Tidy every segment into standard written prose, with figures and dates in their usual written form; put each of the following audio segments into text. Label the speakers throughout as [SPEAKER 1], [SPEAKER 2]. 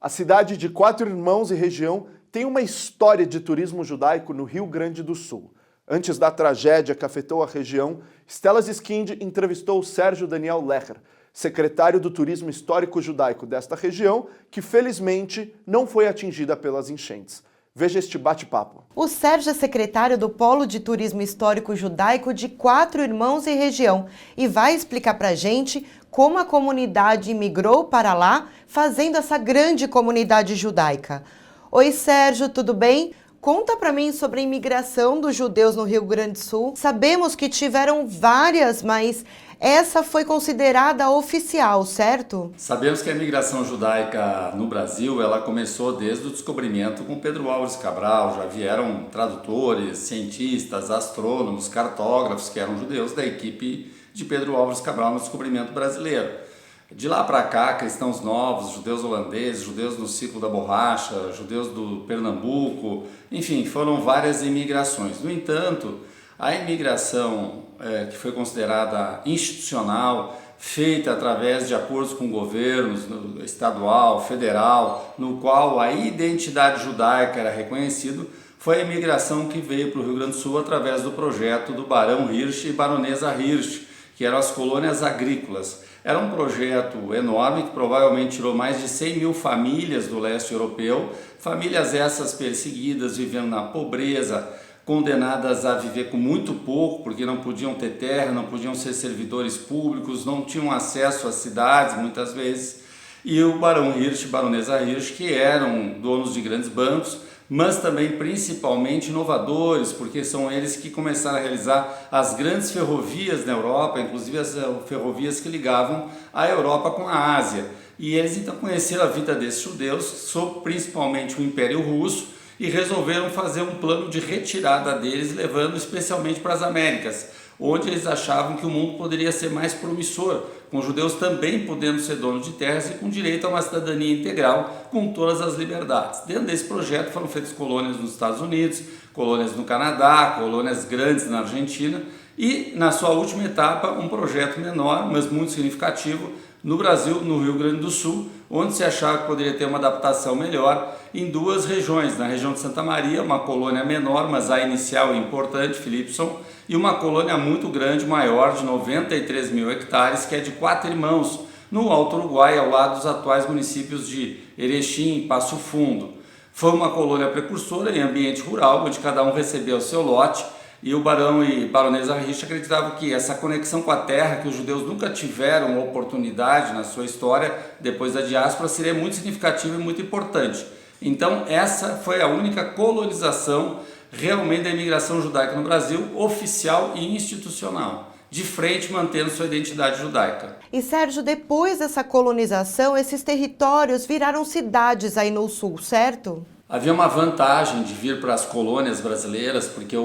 [SPEAKER 1] A cidade de Quatro Irmãos e região tem uma história de turismo judaico no Rio Grande do Sul. Antes da tragédia que afetou a região, Stella Ziskind entrevistou o Sérgio Daniel Lecher, secretário do Turismo Histórico Judaico desta região, que felizmente não foi atingida pelas enchentes. Veja este bate-papo.
[SPEAKER 2] O Sérgio é secretário do Polo de Turismo Histórico Judaico de Quatro Irmãos e região e vai explicar pra gente como a comunidade migrou para lá, fazendo essa grande comunidade judaica. Oi, Sérgio, tudo bem? Conta para mim sobre a imigração dos judeus no Rio Grande do Sul. Sabemos que tiveram várias, mas essa foi considerada oficial, certo?
[SPEAKER 3] Sabemos que a imigração judaica no Brasil, ela começou desde o descobrimento com Pedro Álvares Cabral. Já vieram tradutores, cientistas, astrônomos, cartógrafos que eram judeus da equipe de Pedro Álvares Cabral no descobrimento brasileiro. De lá para cá, cristãos novos, judeus holandeses, judeus no ciclo da borracha, judeus do Pernambuco, enfim, foram várias imigrações. No entanto, a imigração que foi considerada institucional, feita através de acordos com governos estadual, federal, no qual a identidade judaica era reconhecida, foi a imigração que veio para o Rio Grande do Sul através do projeto do Barão Hirsch e Baronesa Hirsch, que eram as colônias agrícolas. Era um projeto enorme que provavelmente tirou mais de 100 mil famílias do leste europeu, famílias essas perseguidas, vivendo na pobreza, condenadas a viver com muito pouco, porque não podiam ter terra, não podiam ser servidores públicos, não tinham acesso às cidades muitas vezes. E o Barão Hirsch e Baronesa Hirsch, que eram donos de grandes bancos, mas também principalmente inovadores, porque são eles que começaram a realizar as grandes ferrovias na Europa, inclusive as ferrovias que ligavam a Europa com a Ásia. E eles então conheceram a vida desses judeus, sob principalmente o Império Russo, e resolveram fazer um plano de retirada deles, levando especialmente para as Américas, onde eles achavam que o mundo poderia ser mais promissor, com os judeus também podendo ser donos de terras e com direito a uma cidadania integral, com todas as liberdades. Dentro desse projeto foram feitas colônias nos Estados Unidos, colônias no Canadá, colônias grandes na Argentina e, na sua última etapa, um projeto menor, mas muito significativo, no Brasil, no Rio Grande do Sul, onde se achava que poderia ter uma adaptação melhor em duas regiões, na região de Santa Maria, uma colônia menor, mas a inicial e importante, Philipson, e uma colônia muito grande, maior, de 93 mil hectares, que é de Quatro Irmãos, no Alto Uruguai, ao lado dos atuais municípios de Erechim e Passo Fundo. Foi uma colônia precursora em ambiente rural, onde cada um recebeu o seu lote, e o Barão e Baronesa Hirsch acreditavam que essa conexão com a terra, que os judeus nunca tiveram oportunidade na sua história, depois da diáspora, seria muito significativa e muito importante. Então essa foi a única colonização realmente da imigração judaica no Brasil, oficial e institucional, de frente mantendo sua identidade judaica.
[SPEAKER 2] E Sérgio, depois dessa colonização, esses territórios viraram cidades aí no sul, certo?
[SPEAKER 3] Havia uma vantagem de vir para as colônias brasileiras, porque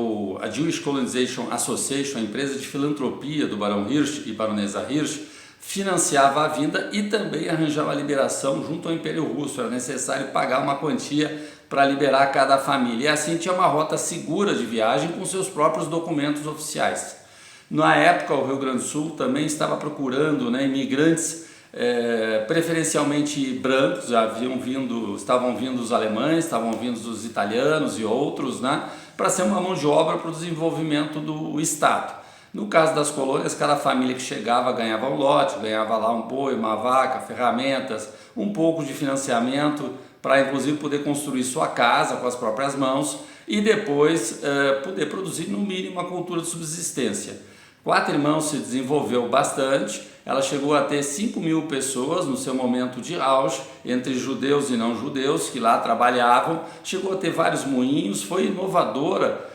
[SPEAKER 3] a Jewish Colonization Association, a empresa de filantropia do Barão Hirsch e Baronesa Hirsch, financiava a vinda e também arranjava a liberação junto ao Império Russo. Era necessário pagar uma quantia para liberar cada família. E assim tinha uma rota segura de viagem com seus próprios documentos oficiais. Na época, o Rio Grande do Sul também estava procurando imigrantes preferencialmente brancos. Estavam vindo os alemães, estavam vindo os italianos e outros, para ser uma mão de obra para o desenvolvimento do Estado. No caso das colônias, cada família que chegava ganhava um lote, ganhava lá um boi, uma vaca, ferramentas, um pouco de financiamento para inclusive poder construir sua casa com as próprias mãos e depois poder produzir no mínimo uma cultura de subsistência. Quatro Irmãos se desenvolveu bastante, ela chegou a ter 5 mil pessoas no seu momento de auge, entre judeus e não judeus que lá trabalhavam, chegou a ter vários moinhos, foi inovadora,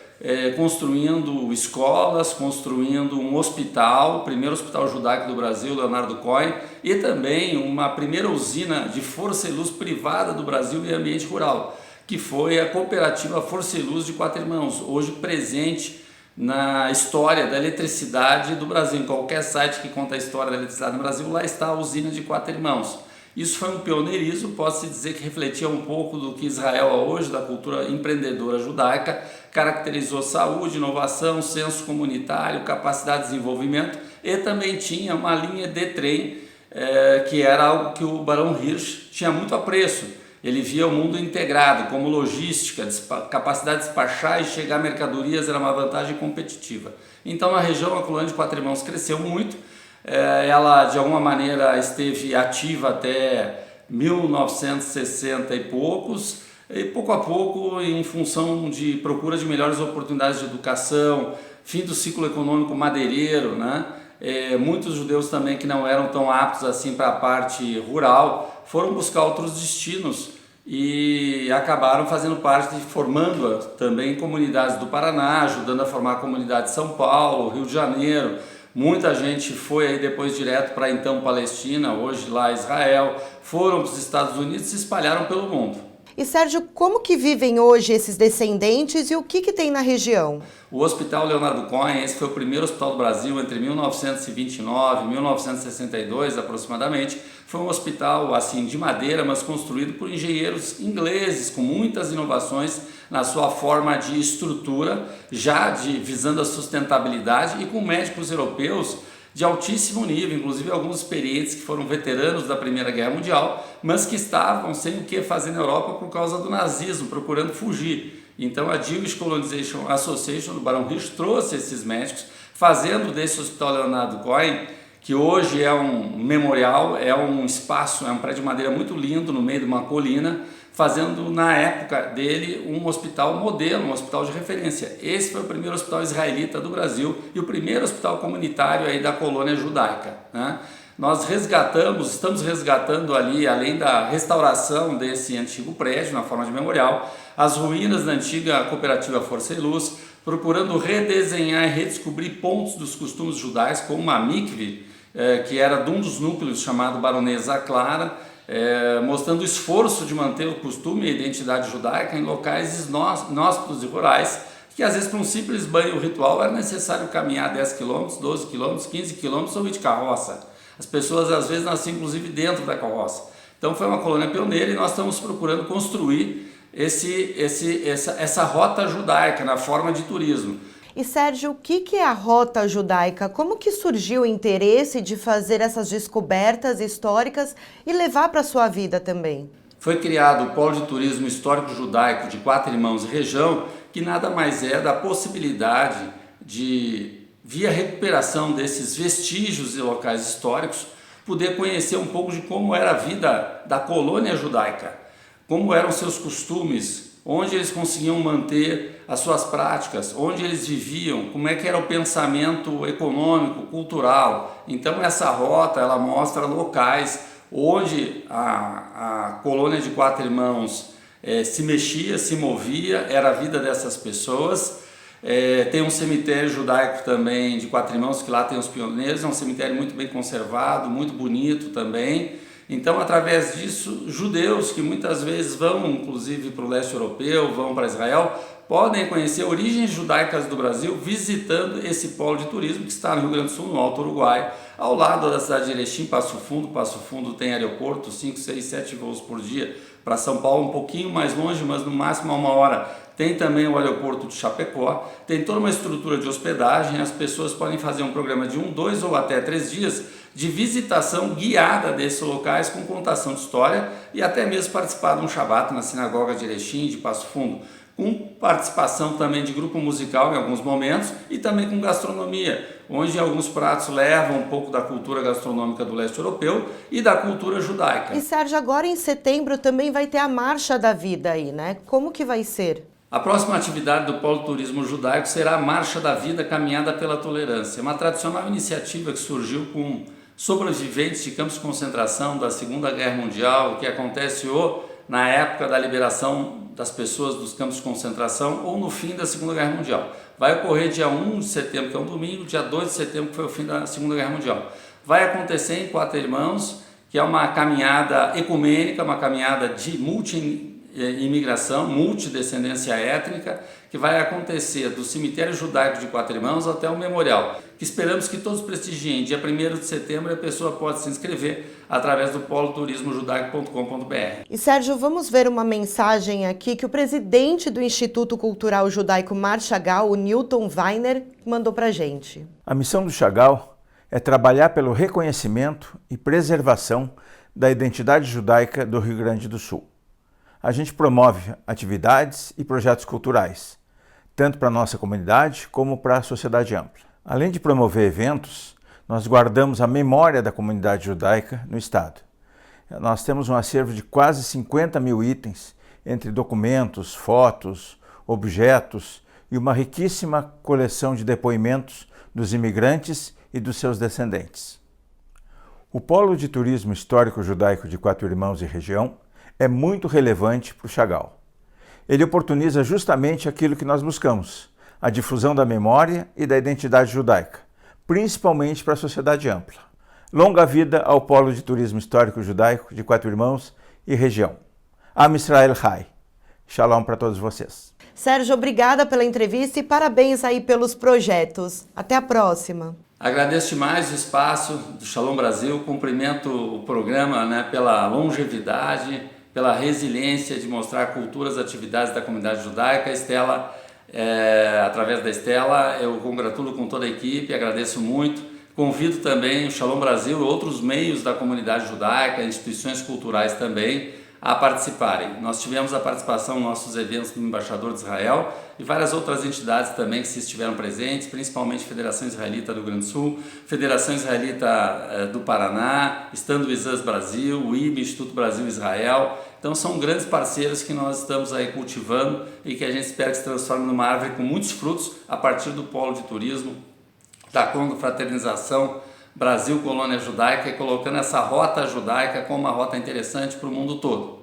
[SPEAKER 3] construindo escolas, construindo um hospital, o primeiro hospital judaico do Brasil, Leonardo Cohen, e também uma primeira usina de força e luz privada do Brasil em ambiente rural, que foi a cooperativa Força e Luz de Quatro Irmãos, hoje presente na história da eletricidade do Brasil. Em qualquer site que conta a história da eletricidade no Brasil, lá está a usina de Quatro Irmãos. Isso foi um pioneirismo, pode-se dizer que refletia um pouco do que Israel é hoje, da cultura empreendedora judaica, caracterizou saúde, inovação, senso comunitário, capacidade de desenvolvimento e também tinha uma linha de trem que era algo que o Barão Hirsch tinha muito apreço, Ele via o mundo integrado, como logística, capacidade de despachar e chegar a mercadorias era uma vantagem competitiva. Então na região a colônia de Quatro Irmãos cresceu muito, ela de alguma maneira esteve ativa até 1960 e poucos, e pouco a pouco, em função de procura de melhores oportunidades de educação, fim do ciclo econômico madeireiro, né? Muitos judeus também que não eram tão aptos assim para a parte rural foram buscar outros destinos e acabaram fazendo parte, formando também comunidades do Paraná, ajudando a formar a comunidade de São Paulo, Rio de Janeiro. Muita gente foi aí depois direto para então Palestina, hoje lá Israel, foram para os Estados Unidos e se espalharam pelo mundo.
[SPEAKER 2] E Sérgio, como que vivem hoje esses descendentes e o que tem na região?
[SPEAKER 3] O Hospital Leonardo Cohen, esse foi o primeiro hospital do Brasil entre 1929 e 1962 aproximadamente. Foi um hospital assim de madeira, mas construído por engenheiros ingleses, com muitas inovações na sua forma de estrutura, visando a sustentabilidade, e com médicos europeus de altíssimo nível, inclusive alguns experientes que foram veteranos da Primeira Guerra Mundial, mas que estavam sem o que fazer na Europa por causa do nazismo, procurando fugir. Então a Jewish Colonization Association do Barão Hirsch trouxe esses médicos, fazendo desse Hospital Leonardo Cohen, que hoje é um memorial, é um espaço, é um prédio de madeira muito lindo no meio de uma colina, fazendo na época dele um hospital modelo, um hospital de referência. Esse foi o primeiro hospital israelita do Brasil e o primeiro hospital comunitário aí da colônia judaica, né? Nós estamos resgatando ali, além da restauração desse antigo prédio na forma de memorial, as ruínas da antiga cooperativa Força e Luz, procurando redesenhar e redescobrir pontos dos costumes judaicos, como uma mikve, que era de um dos núcleos chamado Baronesa Clara, mostrando o esforço de manter o costume e a identidade judaica em locais inóspitos e rurais, que às vezes para um simples banho ritual era necessário caminhar 10 km, 12 km, 15 km ou ir de carroça. As pessoas às vezes nasciam inclusive dentro da carroça. Então foi uma colônia pioneira e nós estamos procurando construir essa rota judaica na forma de turismo.
[SPEAKER 2] E Sérgio, o que é a Rota Judaica? Como que surgiu o interesse de fazer essas descobertas históricas e levar para a sua vida também?
[SPEAKER 3] Foi criado o Polo de Turismo Histórico Judaico de Quatro Irmãos e região, que nada mais é da possibilidade de, via recuperação desses vestígios e locais históricos, poder conhecer um pouco de como era a vida da colônia judaica, como eram seus costumes, onde eles conseguiam manter as suas práticas, onde eles viviam, como é que era o pensamento econômico, cultural. Então essa rota ela mostra locais onde a colônia de Quatro Irmãos se mexia, se movia, era a vida dessas pessoas. Tem um cemitério judaico também de Quatro Irmãos, que lá tem os pioneiros, é um cemitério muito bem conservado, muito bonito também. Então, através disso, judeus que muitas vezes vão, inclusive, para o leste europeu, vão para Israel, podem conhecer origens judaicas do Brasil visitando esse polo de turismo que está no Rio Grande do Sul, no Alto Uruguai, ao lado da cidade de Erechim, Passo Fundo. Passo Fundo tem aeroporto, 5, 6, 7 voos por dia. Para São Paulo, um pouquinho mais longe, mas no máximo a 1 hora. Tem também o aeroporto de Chapecó, tem toda uma estrutura de hospedagem, as pessoas podem fazer um programa de 1, 2 ou até 3 dias de visitação guiada desses locais com contação de história e até mesmo participar de um Shabat na sinagoga de Erechim, de Passo Fundo, com participação também de grupo musical em alguns momentos e também com gastronomia, onde alguns pratos levam um pouco da cultura gastronômica do leste europeu e da cultura judaica.
[SPEAKER 2] E Sérgio, agora em setembro também vai ter a Marcha da Vida aí, né? Como que vai ser?
[SPEAKER 3] A próxima atividade do Polo Turismo Judaico será a Marcha da Vida Caminhada pela Tolerância, uma tradicional iniciativa que surgiu com sobreviventes de campos de concentração da Segunda Guerra Mundial, que acontece ou na época da liberação das pessoas dos campos de concentração ou no fim da Segunda Guerra Mundial. Vai ocorrer dia 1 de setembro, que é um domingo, dia 2 de setembro, que foi o fim da Segunda Guerra Mundial. Vai acontecer em Quatro Irmãos, que é uma caminhada ecumênica, uma caminhada de multi-imigração, multidescendência étnica, que vai acontecer do cemitério judaico de Quatro Irmãos até o memorial, que esperamos que todos prestigiem. Dia 1º de setembro a pessoa pode se inscrever através do poloturismojudaico.com.br.
[SPEAKER 2] E Sérgio, vamos ver uma mensagem aqui que o presidente do Instituto Cultural Judaico Mar Chagall, o Newton Weiner, mandou pra gente.
[SPEAKER 4] A missão do Chagall é trabalhar pelo reconhecimento e preservação da identidade judaica do Rio Grande do Sul. a gente promove atividades e projetos culturais, tanto para a nossa comunidade como para a sociedade ampla. Além de promover eventos, nós guardamos a memória da comunidade judaica no Estado. Nós temos um acervo de quase 50 mil itens, entre documentos, fotos, objetos e uma riquíssima coleção de depoimentos dos imigrantes e dos seus descendentes. O Polo de Turismo Histórico Judaico de Quatro Irmãos e região é muito relevante para o Chagal. Ele oportuniza justamente aquilo que nós buscamos, a difusão da memória e da identidade judaica, principalmente para a sociedade ampla. Longa vida ao Polo de Turismo Histórico Judaico de Quatro Irmãos e região. Am Israel Chai. Shalom para todos vocês.
[SPEAKER 2] Sérgio, obrigada pela entrevista e parabéns aí pelos projetos. Até a próxima.
[SPEAKER 3] Agradeço demais o espaço do Shalom Brasil, cumprimento o programa pela longevidade, pela resiliência de mostrar culturas, atividades da comunidade judaica. Estela, através da Estela, eu congratulo com toda a equipe, agradeço muito. Convido também o Shalom Brasil e outros meios da comunidade judaica, instituições culturais também, a participarem. Nós tivemos a participação nos nossos eventos do Embaixador de Israel e várias outras entidades também que se estiveram presentes, principalmente Federação Israelita do Rio Grande do Sul, Federação Israelita do Paraná, Stand With Us Brasil, o IB, Instituto Brasil Israel. Então são grandes parceiros que nós estamos aí cultivando e que a gente espera que se transforme numa árvore com muitos frutos a partir do polo de turismo da confraternização Brasil Colônia Judaica e colocando essa rota judaica como uma rota interessante para o mundo todo.